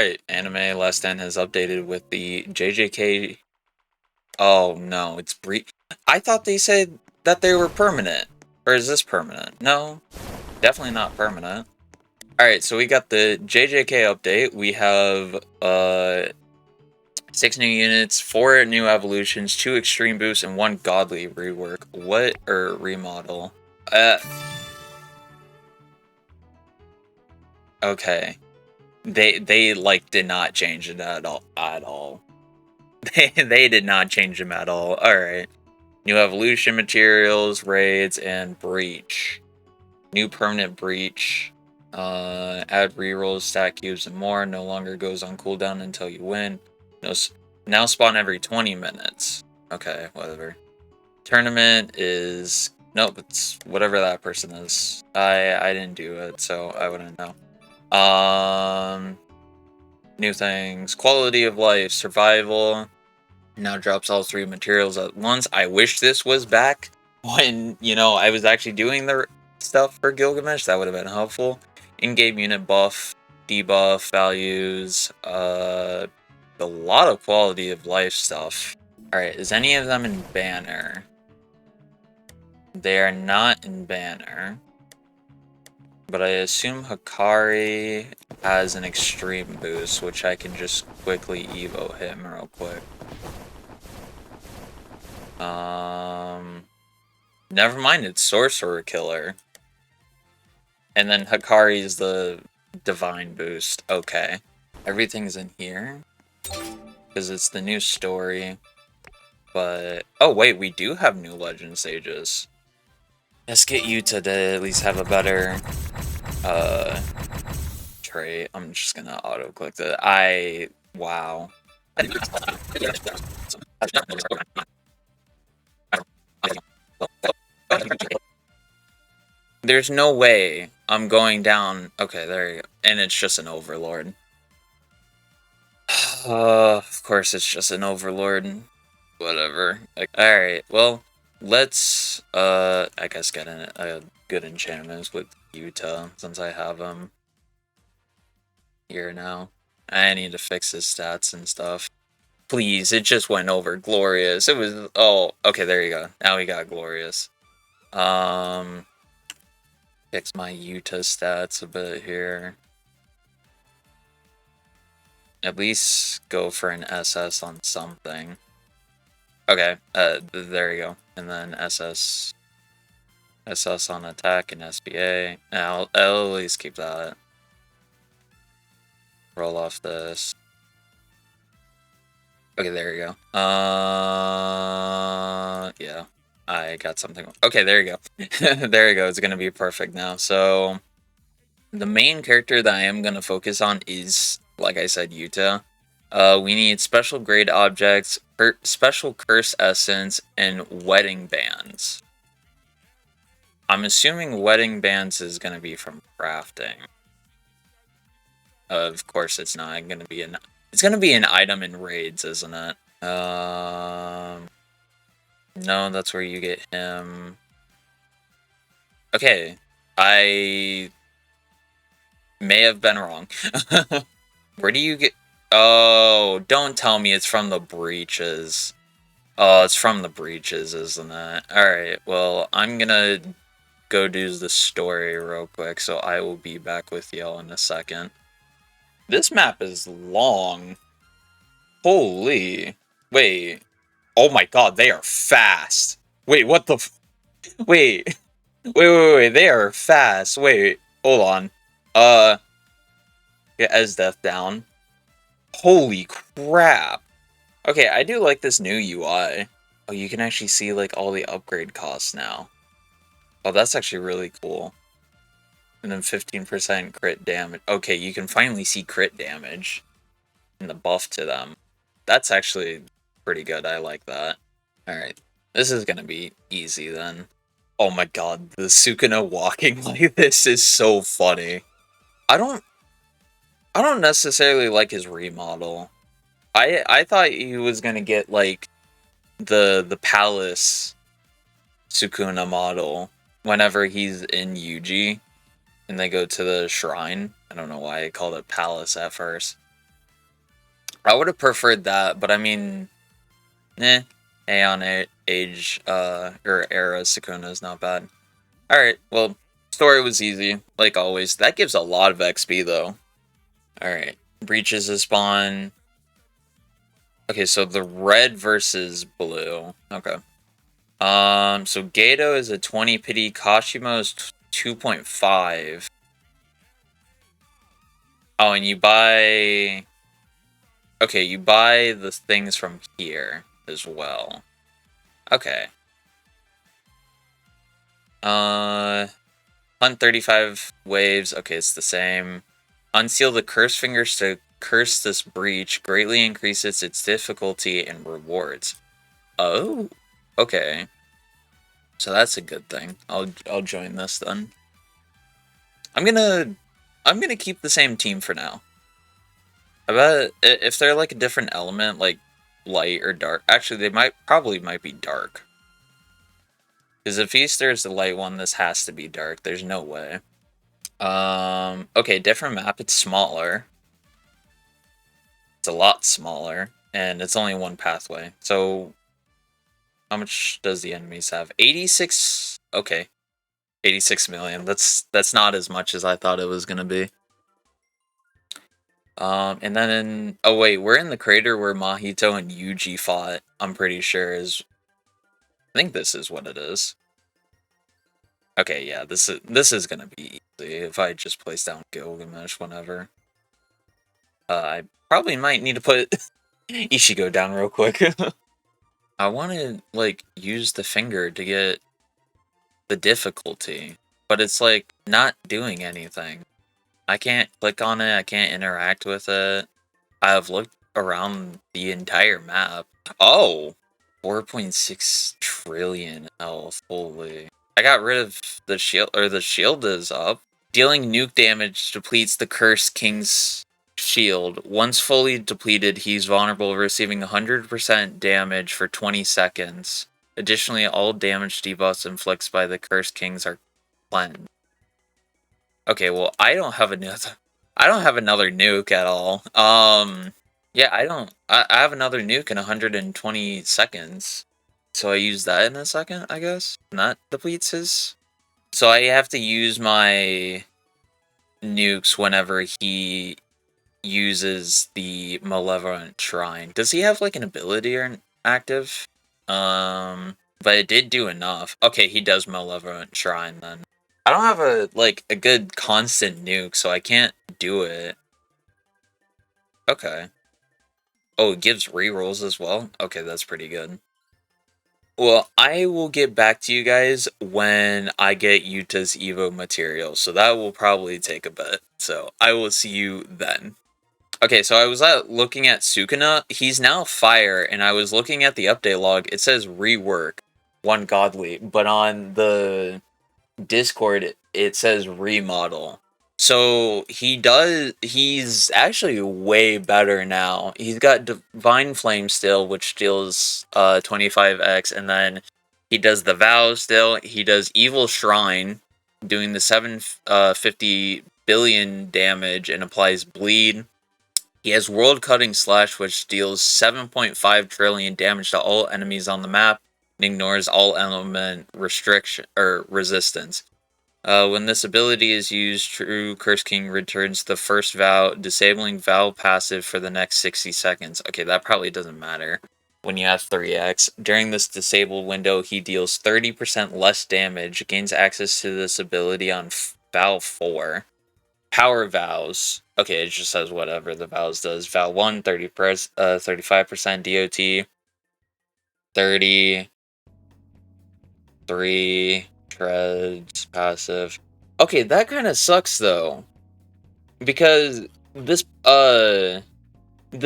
Alright, Anime Last Stand has updated with the JJK. Oh no, it's I thought they said that they were permanent. Or is this permanent? No, definitely not permanent. Alright, so we got the JJK update. We have 6 new units, 4 new evolutions, 2 extreme boosts, and 1 godly rework. What or remodel? Okay. They like did not change it at all. They did not change them at all. Alright. New evolution materials, raids, and breach. New permanent breach. Add rerolls, stat cubes, and more. No longer goes on cooldown until you win. Now spawn every 20 minutes. Okay, whatever. Tournament is... Nope, it's whatever that person is. I didn't do it, so I wouldn't know. New things. Quality of life, survival. Now drops all 3 materials at once. I wish this was back when, I was actually doing the stuff for Gilgamesh. That would have been helpful. In-game unit buff, debuff values, a lot of quality of life stuff. Alright, is any of them in banner? They are not in banner. But I assume Hikari has an extreme boost, which I can just quickly evo him real quick. Never mind, it's Sorcerer Killer. And then Hikari is the Divine Boost. Okay. Everything's in here. Because it's the new story. But... Oh, wait, we do have new Legend Sages. Let's get you to at least have a better... trait. I'm just gonna auto-click that. Wow. There's no way I'm going down. Okay, there you go. And it's just an Overlord. Of course it's just an Overlord. Whatever. Alright, well, let's, I guess get a good enchantments with Utah, since I have him here now. I need to fix his stats and stuff. Please, it just went over. Glorious. It was... Oh, okay, there you go. Now we got Glorious. Fix my Utah stats a bit here. At least go for an SS on something. Okay, there you go. And then SS on attack and SBA. I'll at least keep that. Roll off this. Okay, there you go. Yeah. I got something. Okay, there you go. There you go. It's gonna be perfect now. So, the main character that I am gonna focus on is, like I said, Utah. We need special grade objects, special curse essence, and wedding bands. I'm assuming wedding bands is gonna be from crafting. Of course, it's not gonna be an. It's gonna be an item in raids, isn't it? No, that's where you get him. Okay, I may have been wrong. Where do you get... Oh, don't tell me it's from the breaches. Oh, it's from the breaches, isn't it? Alright, well, I'm gonna go do the story real quick, so I will be back with y'all in a second. This map is long. Holy. Wait. Oh my god, they are fast. Wait, what the Wait. Wait, they are fast. Wait, hold on. Get Esdeath down. Holy crap. Okay, I do like this new UI. Oh, you can actually see, like, all the upgrade costs now. Oh, that's actually really cool. And then 15% crit damage. Okay, you can finally see crit damage. And the buff to them. That's actually pretty good. I like that. Alright. This is gonna be easy then. Oh my god, the Sukuna walking like this is so funny. I don't necessarily like his remodel. I thought he was gonna get like the palace Sukuna model whenever he's in Yuji and they go to the shrine. I don't know why I called it palace at first. I would have preferred that, but I mean, Aeon Age, or Era Sukuna is not bad. Alright, well, story was easy, like always. That gives a lot of XP, though. Alright, breaches a spawn. Okay, so the red versus blue. Okay. So Gato is a 20 pity, Kashimo is 2.5. Oh, and you buy... Okay, you buy the things from here as well. Okay. Hunt 35 waves. Okay, it's the same. Unseal the curse fingers to curse this breach. Greatly increases its difficulty and rewards. Oh, okay. So that's a good thing. I'll join this then. I'm gonna keep the same team for now. I bet if they're like a different element, like light or dark. Actually, they probably might be dark. Because if Easter is the light one, this has to be dark. There's no way. Okay, different map. It's smaller. It's a lot smaller, and it's only one pathway. So, how much does the enemies have? 86. Okay, 86 million. That's not as much as I thought it was gonna be. And then oh wait, we're in the crater where Mahito and Yuji fought. I'm pretty sure I think this is what it is. Okay, yeah, this is gonna be easy if I just place down Gilgamesh whenever. I probably might need to put Ishigo down real quick. I want to like use the finger to get the difficulty, but it's like not doing anything. I can't click on it, I can't interact with it. I have looked around the entire map. Oh, 4.6 trillion health, holy. I got rid of the shield, or the shield is up. Dealing nuke damage depletes the Cursed King's shield. Once fully depleted, he's vulnerable, receiving 100% damage for 20 seconds. Additionally, all damage debuffs inflicted by the Cursed Kings are cleansed. Okay, well, I don't have another nuke at all. Yeah, I have another nuke in 120 seconds. So I use that in a second, I guess. And that depletes his. So I have to use my nukes whenever he uses the Malevolent Shrine. Does he have like an ability or an active? But it did do enough. Okay, he does Malevolent Shrine then. I don't have a good constant nuke, so I can't do it. Okay. Oh, it gives rerolls as well? Okay, that's pretty good. Well, I will get back to you guys when I get Yuta's Evo material, so that will probably take a bit. So I will see you then. Okay, so I was looking at Sukuna. He's now fire, and I was looking at the update log. It says rework, one godly, but on the Discord it says remodel. So he's actually way better now. He's got Divine Flame still, which deals 25x, and then he does the Vow still. He does Evil Shrine, doing the 750 billion damage and applies bleed. He has World Cutting Slash, which deals 7.5 trillion damage to all enemies on the map and ignores all element restriction or resistance. When this ability is used, True Curse King returns the first Vow, disabling Vow passive for the next 60 seconds. Okay, that probably doesn't matter when you have 3x. During this disabled window, he deals 30% less damage, gains access to this ability on Vow 4. Power Vows. Okay, it just says whatever the Vows does. Vow 1, 35% DOT. 30. 3. Treads, passive. Okay, that kind of sucks though, because this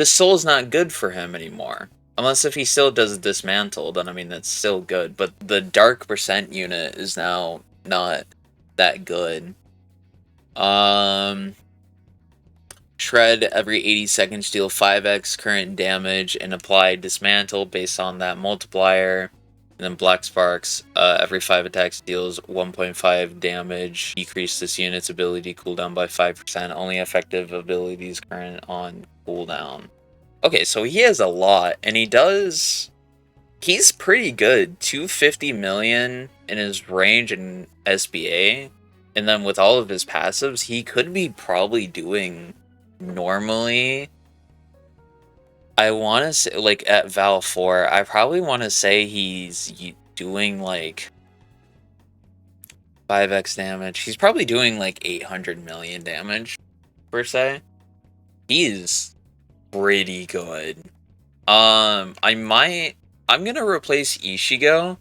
soul's not good for him anymore. Unless if he still does dismantle, then I mean that's still good. But the dark percent unit is now not that good. Shred every 80 seconds, deal 5x current damage and apply dismantle based on that multiplier. And then Black Sparks, every 5 attacks deals 1.5 damage. Decrease this unit's ability cooldown by 5%. Only effective abilities current on cooldown. Okay, so he has a lot, and he's pretty good. 250 million in his range in SBA, and then with all of his passives, he could be probably doing normally. I want to say, like, at Val 4, I probably want to say he's doing, like, 5x damage. He's probably doing, like, 800 million damage, per se. He's pretty good. I'm gonna replace Ishigo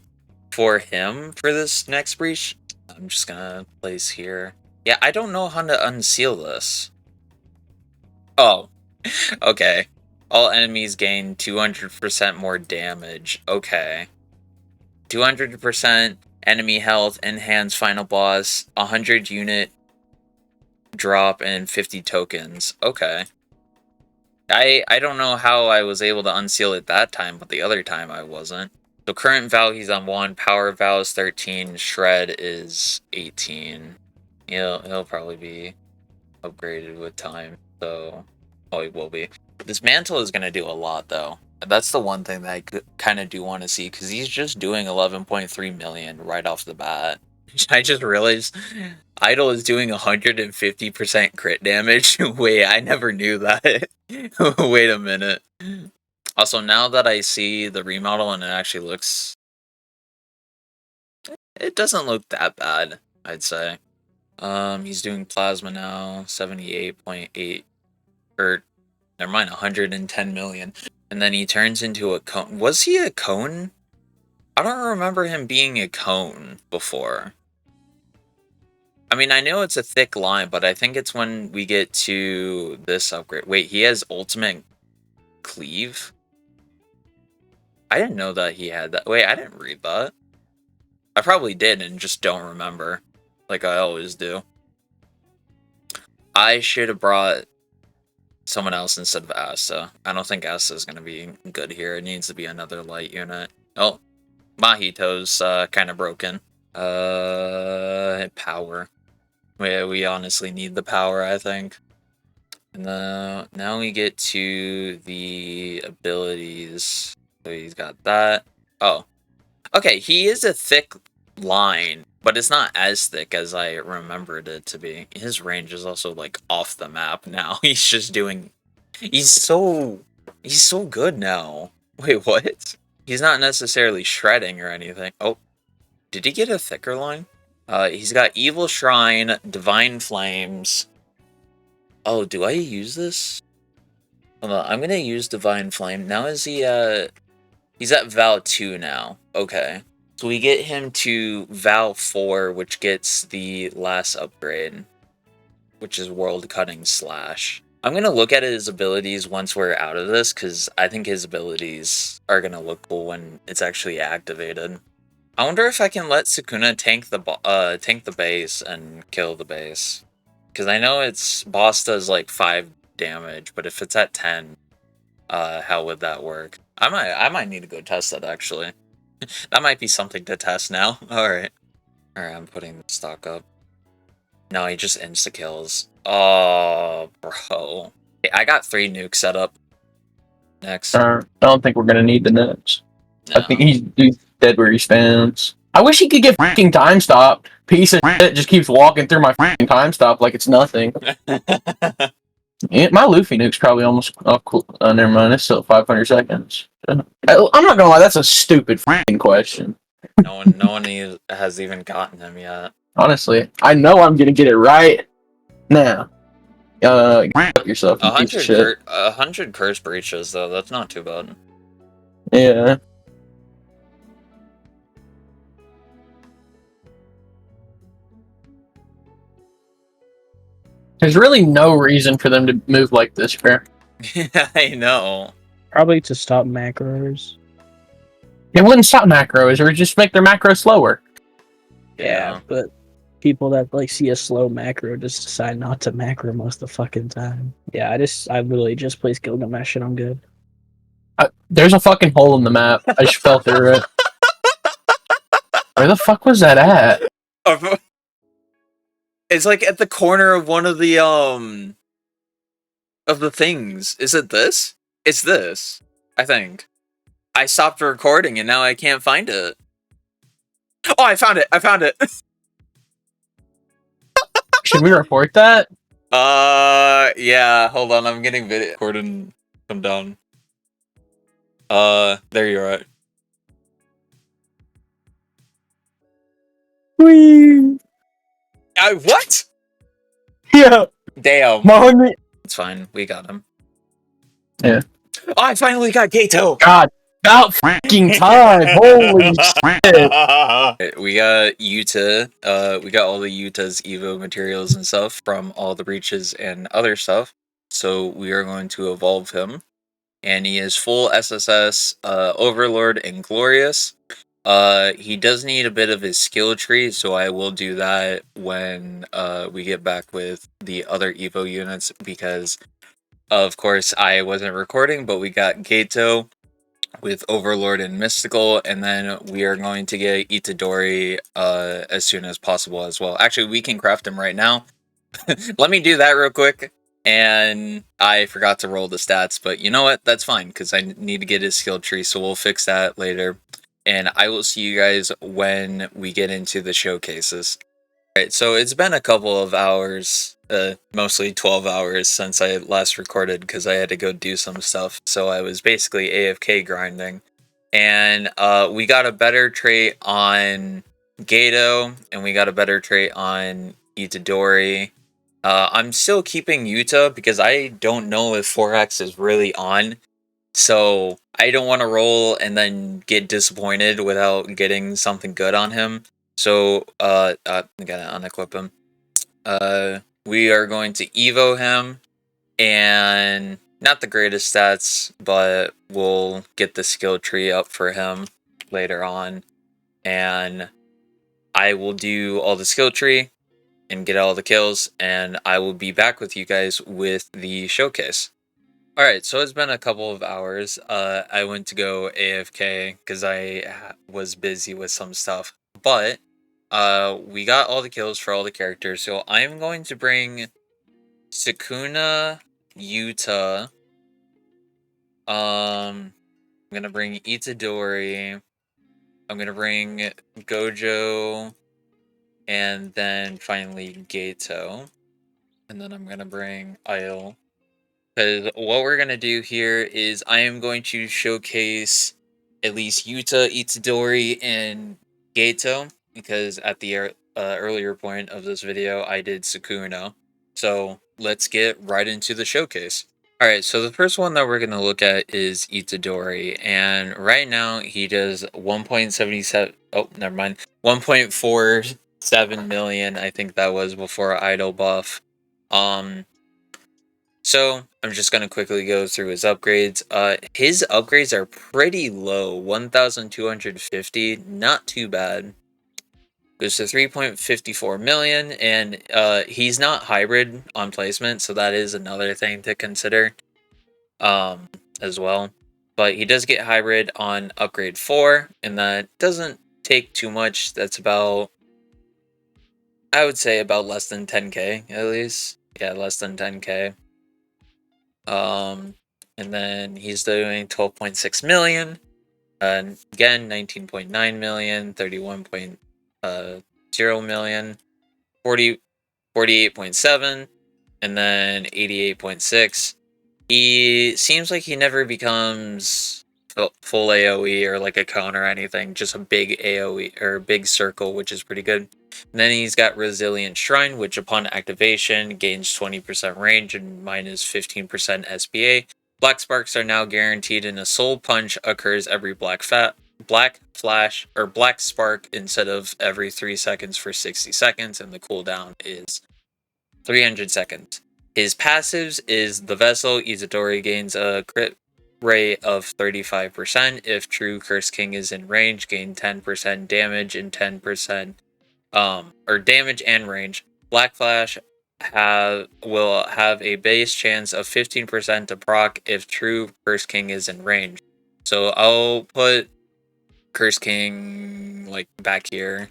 for him for this next breach. I'm just gonna place here. Yeah, I don't know how to unseal this. Oh, okay. All enemies gain 200% more damage. Okay. 200% enemy health, enhance final boss, 100 unit drop, and 50 tokens. Okay. I don't know how I was able to unseal it that time, but the other time I wasn't. So current Val, he's on 1, Power Val is 13, Shred is 18. He'll probably be upgraded with time, so... Oh, he will be. This Mantle is going to do a lot, though. That's the one thing that I kind of do want to see, because he's just doing 11.3 million right off the bat. I just realized Idol is doing 150% crit damage. Wait, I never knew that. Wait a minute. Also, now that I see the remodel and it actually looks... It doesn't look that bad, I'd say. He's doing Plasma now, 78.8... Or, never mind, 110 million. And then he turns into a cone. Was he a cone? I don't remember him being a cone before. I mean, I know it's a thick line, but I think it's when we get to this upgrade. Wait, he has ultimate cleave? I didn't know that he had that. Wait, I didn't read that. I probably did and just don't remember. Like I always do. I should have brought someone else instead of Asta. I don't think Asta is going to be good here. It needs to be another light unit. Oh, Mahito's kind of broken. Power. We honestly need the power, I think. And now we get to the abilities. So he's got that. Oh. Okay, he is a thick line, but it's not as thick as I remembered it to be. His range is also, like, off the map now. He's just doing... He's so good now. Wait, what? He's not necessarily shredding or anything. Oh, did he get a thicker line? He's got Evil Shrine, Divine Flames. Oh, do I use this? Hold on, I'm gonna use Divine Flame. Now is he, he's at Val 2 now. Okay. So we get him to Val 4, which gets the last upgrade, which is World Cutting Slash. I'm gonna look at his abilities once we're out of this, because I think his abilities are gonna look cool when it's actually activated. I wonder if I can let Sukuna tank the base and kill the base. Because I know its boss does like 5 damage, but if it's at 10, how would that work? I might need to go test that actually. That might be something to test now. Alright. Alright, I'm putting the stock up. No, he just insta-kills. Oh, bro. Okay, I got 3 nukes set up. Next. I don't think we're gonna need the nukes. No. I think he's dead where he stands. I wish he could get fucking time stop. Piece of shit just keeps walking through my fucking time stop like it's nothing. Yeah, my Luffy nuke's probably almost... Oh, cool. Never mind. It's still 500 seconds. I'm not gonna lie, that's a stupid fucking question. No one has even gotten him yet. Honestly, I know I'm gonna get it right now. Fuck yourself, you piece of shit. 100 curse breaches, though. That's not too bad. Yeah. There's really no reason for them to move like this, fair. Yeah, I know. Probably to stop macros. It wouldn't stop macros, or just make their macro slower. Yeah, but people that like see a slow macro just decide not to macro most of the fucking time. Yeah, I literally just play Gilgamesh and I'm good. There's a fucking hole in the map. I just fell through it. Where the fuck was that at? It's like at the corner of one of the things. Is it this? It's this, I think. I stopped recording and now I can't find it. Oh, I found it! I found it! Should we report that? Yeah, hold on, I'm getting video recorded. Come down. There you're at. Whee! What? Yeah. Damn. Mommy. It's fine, we got him. Yeah. Oh, I finally got Gato! God, about fucking time. Holy shit. We got Yuta. We got all the Yuta's Evo materials and stuff from all the breaches and other stuff. So we are going to evolve him. And he is full SSS, Overlord, and Glorious. He does need a bit of his skill tree, so I will do that when we get back with the other Evo units, because of course I wasn't recording, but we got Gato with Overlord and Mystical, and then we are going to get Itadori as soon as possible as well. Actually, we can craft him right now. Let me do that real quick. And I forgot to roll the stats, but you know what? That's fine, because I need to get his skill tree, so we'll fix that later. And I will see you guys when we get into the showcases. Alright, so it's been a couple of hours, mostly 12 hours since I last recorded, because I had to go do some stuff, so I was basically AFK grinding. And we got a better trait on Gato, and we got a better trait on Itadori. I'm still keeping Yuta because I don't know if 4X is really on. So I don't want to roll and then get disappointed without getting something good on him. So I gotta unequip him. We are going to Evo him, and not the greatest stats, but we'll get the skill tree up for him later on. And I will do all the skill tree and get all the kills, and I will be back with you guys with the showcase. Alright, so it's been a couple of hours. I went to go AFK because I was busy with some stuff, but we got all the kills for all the characters, so I'm going to bring Sukuna, Yuta, I'm gonna bring Itadori, I'm gonna bring Gojo, and then finally Gato. And then I'm gonna bring Idol. Because what we're gonna do here is I am going to showcase at least Yuta, Itadori, and Gato. Because at the earlier point of this video, I did Sukuna. So let's get right into the showcase. Alright, so the first one that we're going to look at is Itadori, and right now he does 1.77, oh, never mind, 1.47 million, I think that was before Idol buff. So I'm just going to quickly go through his upgrades. His upgrades are pretty low, 1,250, not too bad. Goes to 3.54 million, and he's not hybrid on placement, so that is another thing to consider as well. But he does get hybrid on upgrade 4, and that doesn't take too much. That's about, I would say, about less than 10k at least. Yeah, less than 10k. And then he's doing 12.6 million. And again, 19.9 million, 31.0 million, 48.7, and then 88.6. He seems like he never becomes full AoE or like a cone or anything, just a big AoE or big circle, which is pretty good. And then he's got Resilient Shrine, which upon activation gains 20% range and minus 15% SPA. Black sparks are now guaranteed, and a soul punch occurs every black flash or black spark instead of every 3 seconds for 60 seconds, and the cooldown is 300 seconds. His passives is the Vessel. Itadori gains a crit rate of 35%. If True Curse King is in range, gain 10% damage and 10% or damage and range. Black Flash will have a base chance of 15% to proc if True Curse King is in range. So I'll put Curse King like back here.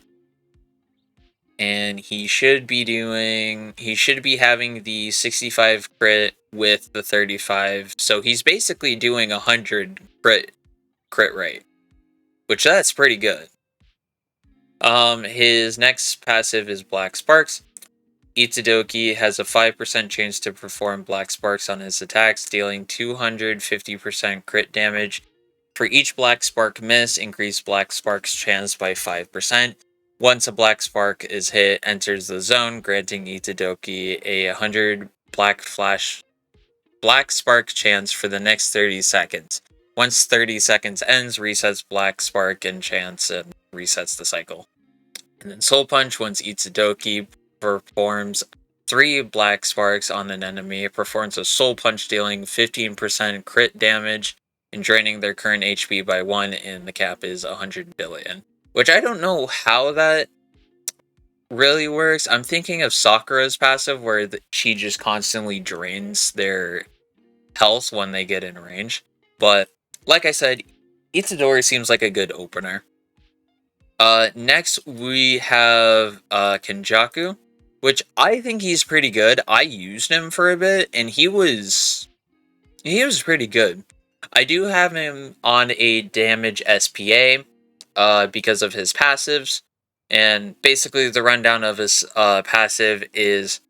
and he should be having the 65 crit with the 35, so he's basically doing 100 crit rate, which that's pretty good. His next passive is Black Sparks. Itadoki has a 5% chance to perform Black Sparks on his attacks, dealing 250% crit damage. For each Black Spark miss, increase Black Spark's chance by 5%. Once a Black Spark is hit, enters the zone, granting Itadoki a 100 Black Spark chance for the next 30 seconds. Once 30 seconds ends, resets Black Spark and chance and resets the cycle. And then Soul Punch, once Itadoki performs 3 Black Sparks on an enemy, it performs a Soul Punch dealing 15% crit damage and draining their current HP by 1, and the cap is 100 billion. Which I don't know how that really works. I'm thinking of Sakura's passive, where she just constantly drains their health when they get in range. But, like I said, Itadori seems like a good opener. Next we have Kenjaku, which I think he's pretty good. I used him for a bit, and he was pretty good. I do have him on a damage SPA, because of his passives, and basically the rundown of his passive is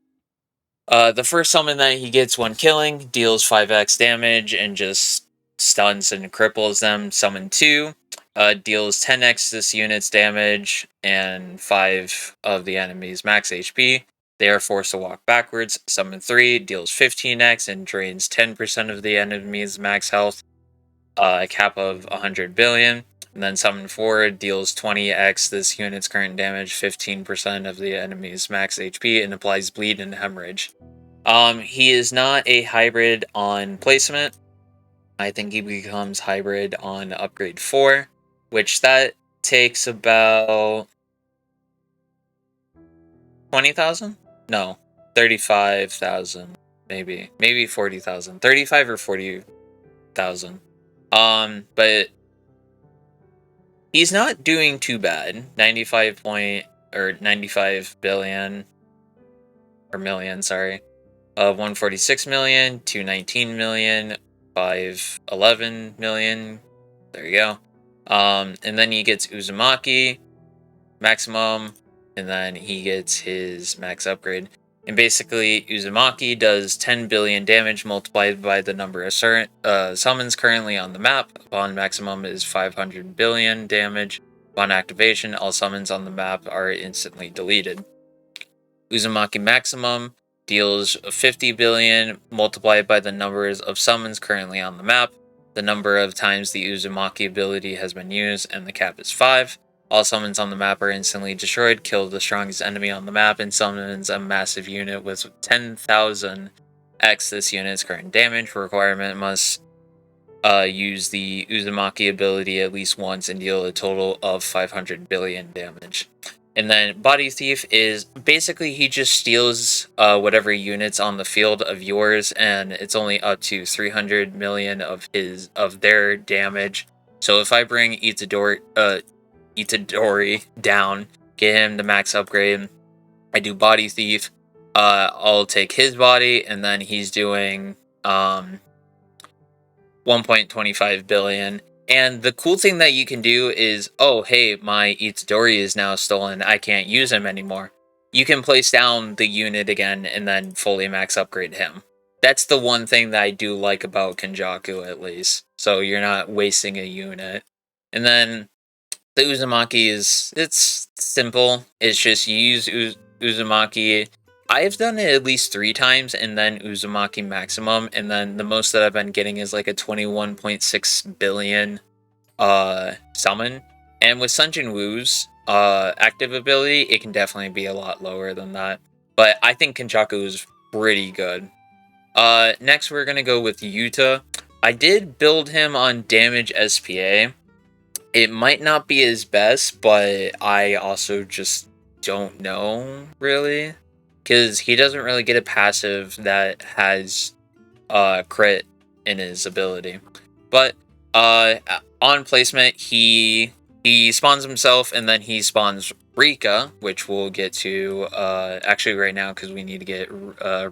the first summon that he gets when killing deals 5x damage and just stuns and cripples them. Summon 2 deals 10x this unit's damage and 5 of the enemy's max HP. They are forced to walk backwards. Summon 3 deals 15x and drains 10% of the enemy's max health. A cap of 100 billion. And then Summon 4 deals 20x this unit's current damage, 15% of the enemy's max HP, and applies bleed and hemorrhage. He is not a hybrid on placement. I think he becomes hybrid on upgrade 4, which that takes about 20,000? No, 35,000, maybe 40,000, 35 or 40,000. But he's not doing too bad. 95 billion, or million, sorry. 146 million, 219 million, 511 million. There you go. And then he gets Uzumaki maximum, and then he gets his max upgrade. And basically, Uzumaki does 10 billion damage multiplied by the number of summons currently on the map. Upon maximum is 500 billion damage. Upon activation, all summons on the map are instantly deleted. Uzumaki maximum deals 50 billion multiplied by the numbers of summons currently on the map, the number of times the Uzumaki ability has been used, and the cap is 5. All summons on the map are instantly destroyed, kill the strongest enemy on the map, and summons a massive unit with 10,000 x this unit's current damage. Requirement must use the Uzumaki ability at least once and deal a total of 500 billion damage. And then Body Thief is basically he just steals whatever units on the field of yours, and it's only up to 300 million of their damage. So if I bring Itadori down, get him the max upgrade, I do Body Thief, I'll take his body, and then he's doing 1.25 billion. And the cool thing that you can do is, oh, hey, my Itadori is now stolen, I can't use him anymore. You can place down the unit again and then fully max upgrade him. That's the one thing that I do like about Kenjaku, at least. So you're not wasting a unit. And then the Uzumaki it's simple. It's just you use Uzumaki. I've done it at least 3 times, and then Uzumaki maximum, and then the most that I've been getting is like a 21.6 billion summon. And with Sunjin Wu's active ability, it can definitely be a lot lower than that. But I think Kenjaku is pretty good. Next we're gonna go with Yuta. I did build him on damage SPA. It might not be his best, but I also just don't know, really. Because he doesn't really get a passive that has crit in his ability. But on placement, he He spawns himself, and then he spawns Rika, which we'll get to actually right now because we need to get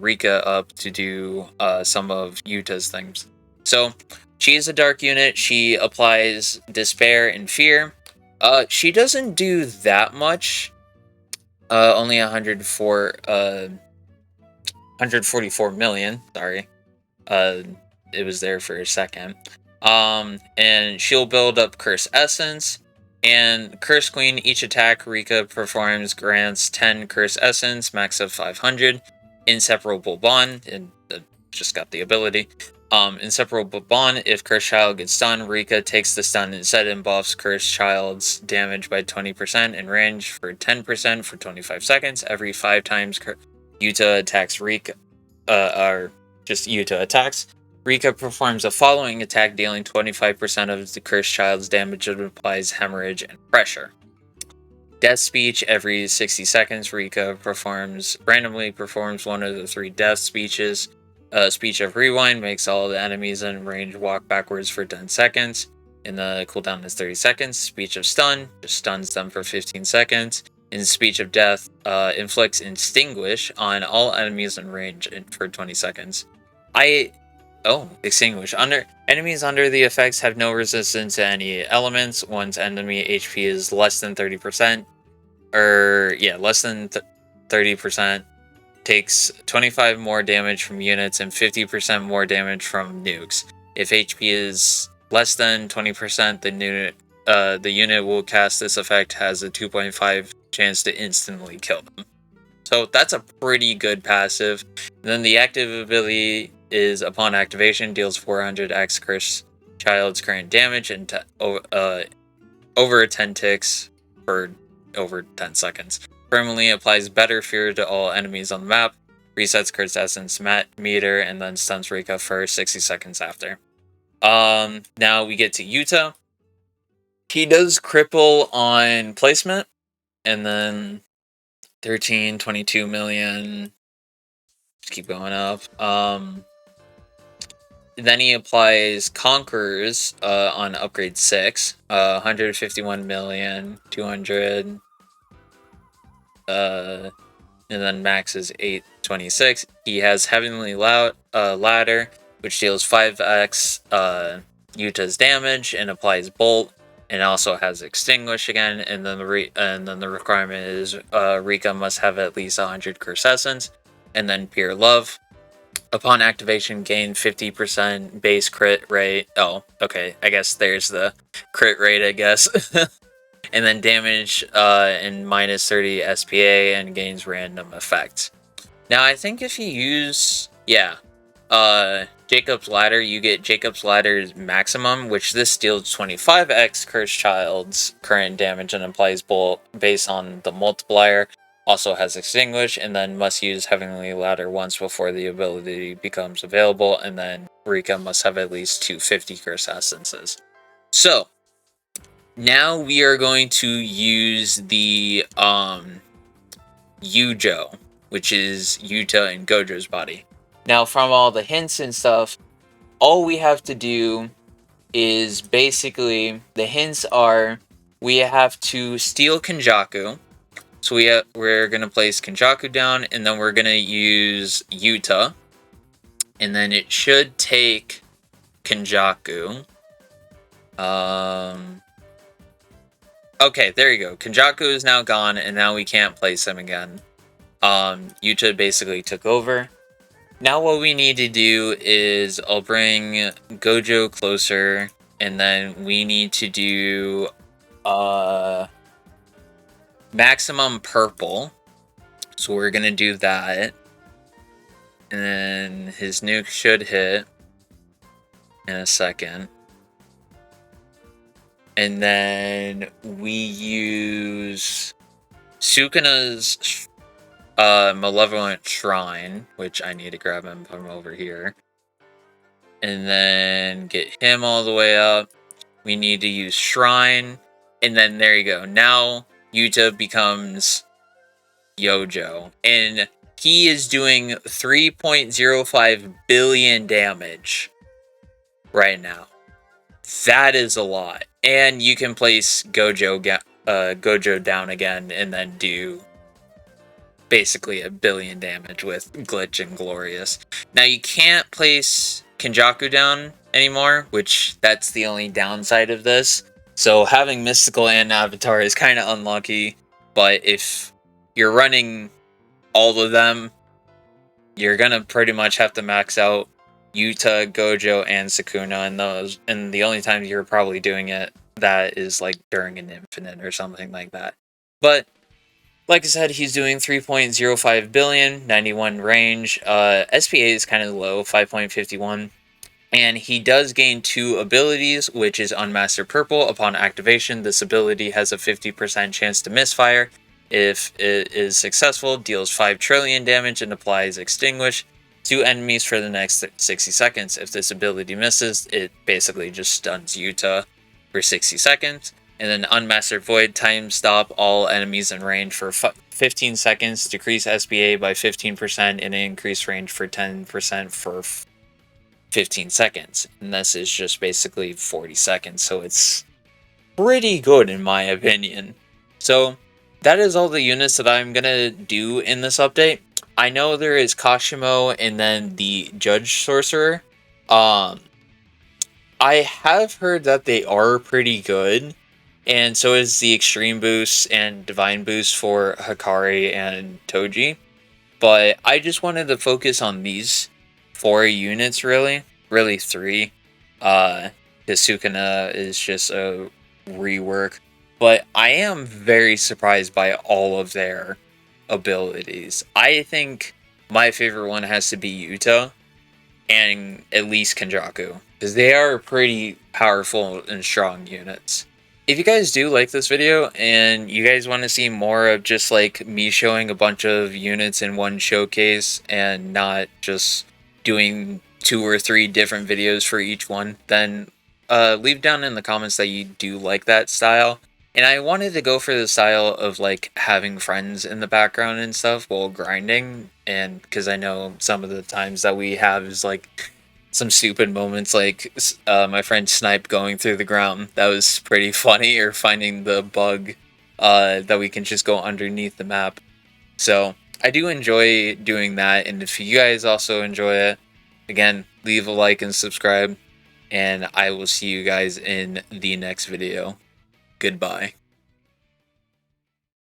Rika up to do some of Yuta's things. So she is a dark unit. She applies Despair and Fear. She doesn't do that much. Only 144 million. Sorry. It was there for a second. And she'll build up Curse Essence. And Curse Queen, each attack Rika performs grants 10 Curse Essence, max of 500. Inseparable Bond, and just got the ability. Inseparable Bond, if Curse Child gets stunned, Rika takes the stun instead and buffs Curse Child's damage by 20% and range for 10% for 25 seconds. Every 5 times Yuta attacks Rika, or just Yuta attacks, Rika performs the following attack, dealing 25% of the Cursed Child's damage and applies hemorrhage and pressure. Death Speech, every 60 seconds, Rika randomly performs one of the 3 death speeches. Speech of Rewind makes all the enemies in range walk backwards for 10 seconds, and the cooldown is 30 seconds. Speech of Stun, just stuns them for 15 seconds. And Speech of Death inflicts Extinguish on all enemies in range for 20 seconds. Extinguish. Enemies under the effects have no resistance to any elements. Once enemy HP is less than 30%, less than 30%, takes 25 more damage from units and 50% more damage from nukes. If HP is less than 20%, the unit will cast this effect has a 2.5 chance to instantly kill them. So that's a pretty good passive. And then the active ability is, upon activation, deals 400x Cursed Child's current damage and over 10 ticks for over 10 seconds. Permanently applies Better Fear to all enemies on the map, resets Cursed Essence meter, and then stuns Rika for 60 seconds after. Now we get to Yuta. He does cripple on placement, and then 13, 22 million. Just keep going up. Then he applies Conquerors on upgrade 6. 151 million, 200. And then max is 826. He has Heavenly Ladder, which deals 5x Yuta's damage and applies Bolt, and also has Extinguish again. And then the requirement is Rika must have at least 100 Curse Essence, and then Pure Love. Upon activation, gain 50% base crit rate. Oh, okay. I guess there's the crit rate, I guess. And then damage and minus 30 SPA and gains random effects. Now, I think if you use, Jacob's Ladder, you get Jacob's Ladder's maximum, which this deals 25x Cursed Child's current damage and applies Bolt based on the multiplier. Also has Extinguish, and then must use Heavenly Ladder once before the ability becomes available, and then Rika must have at least 250 Curse Essences. So, now we are going to use the Yujo, which is Yuta and Gojo's body. Now, from all the hints and stuff, all we have to do is basically, the hints are, we have to steal Kenjaku. So we're going to place Kenjaku down, and then we're going to use Yuta. And then it should take Kenjaku. Okay, there you go. Kenjaku is now gone, and now we can't place him again. Yuta basically took over. Now what we need to do is, I'll bring Gojo closer, and then we need to do maximum purple. So we're gonna do that. And then his nuke should hit in a second. And then we use Sukuna's Malevolent Shrine, which I need to grab him from over here. And then get him all the way up. We need to use Shrine. And then there you go. Now Yuta becomes Yojo. And he is doing 3.05 billion damage right now. That is a lot. And you can place Gojo down again and then do basically 1 billion damage with Glitch and Glorious. Now you can't place Kenjaku down anymore, which that's the only downside of this. So having Mystical and Avatar is kind of unlucky, but if you're running all of them, you're gonna pretty much have to max out Yuta, Gojo, and Sukuna in those, and the only time you're probably doing it that is like during an infinite or something like that. But like I said, he's doing 3.05 billion, 91 range. SPA is kind of low, 5.51. And he does gain 2 abilities, which is Unmastered Purple. Upon activation, this ability has a 50% chance to misfire. If it is successful, deals 5 trillion damage and applies Extinguish to enemies for the next 60 seconds. If this ability misses, it basically just stuns Yuta for 60 seconds. And then Unmastered Void, time stop all enemies in range for 15 seconds, decrease SBA by 15%, and increase range for 10% for 15 seconds. And this is just basically 40 seconds, so it's pretty good in my opinion. So that is all the units that I'm going to do in this update. I know there is Kashimo and then the Judge Sorcerer. I have heard that they are pretty good. And so is the Extreme Boost and Divine Boost for Hikari and Toji. But I just wanted to focus on these 4 units, really 3. Because Sukuna is just a rework. But I am very surprised by all of their abilities. I think my favorite one has to be Yuta and at least Kenjaku, because they are pretty powerful and strong units. If you guys do like this video and you guys want to see more of just like me showing a bunch of units in one showcase and not just doing 2 or 3 different videos for each one, then leave down in the comments that you do like that style. And I wanted to go for the style of like having friends in the background and stuff while grinding, and because I know some of the times that we have is like some stupid moments, like my friend Snipe going through the ground. That was pretty funny, or finding the bug that we can just go underneath the map. So I do enjoy doing that, and if you guys also enjoy it, again, leave a like and subscribe, and I will see you guys in the next video. Goodbye.